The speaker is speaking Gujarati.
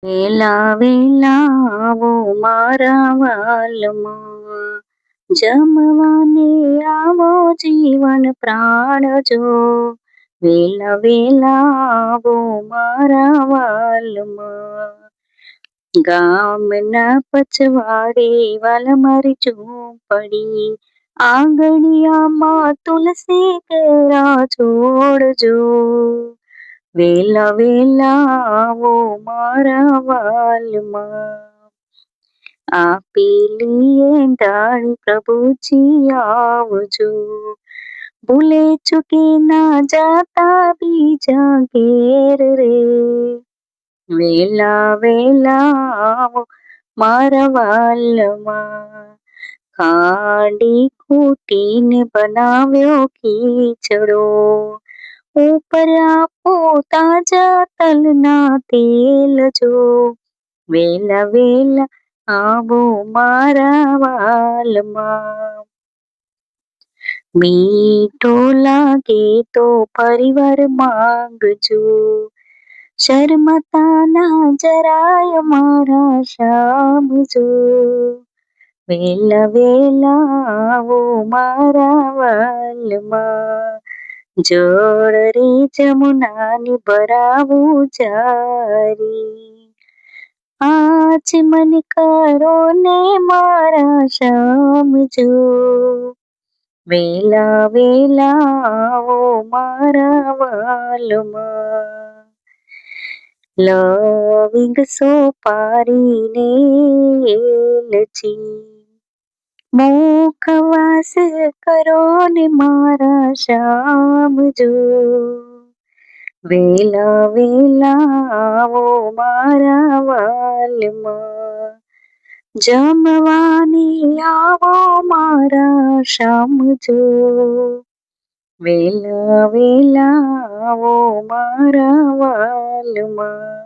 વેલા વેલા આવો મારા વાલમાં, જમવાને આવો જીવન પ્રાણ જો. વેલા વેલા આવો મારા વાલમાં, ગામના પછવાડે વાલ મારી ઝૂંપડી, આંગણિયામાં તુલસી કેરા છોડજો. વેલા વેલા આવો મારા વાલમાં, આપેલી એંધાણી પ્રભુજી આવજો. ભૂલે ચૂકે ના જાતા બીજા ઘેર રે. વેલા વેલા આવો મારા વાલમાં, ખાંડી કૂટીને બનાવ્યો ખીચડો, ઉપર આપો તાજા તલના તેલ જો. વેલા વેલા આવો મારા વાલમાં, મીઠો લાગે તો ફરીવાર માંગજો. શરમતા ના જરાય મારા શામજો. વેલા વેલા આવો મારા વાલમાં, જળ રે જમુનાની ભરાવું જારી, આજ મન કરો ને મારા શામજો. વેલા વેલા આવો મારા વાલમાં, લવિંગ સોપારીને એલચી, મુખવાસ કરો ને મારા શામજો. વેલા વેલા આવો મારા વાલમાં, જમવાની આવો મારા શામજો. વેલા વેલા આવો મારા વાલમાં.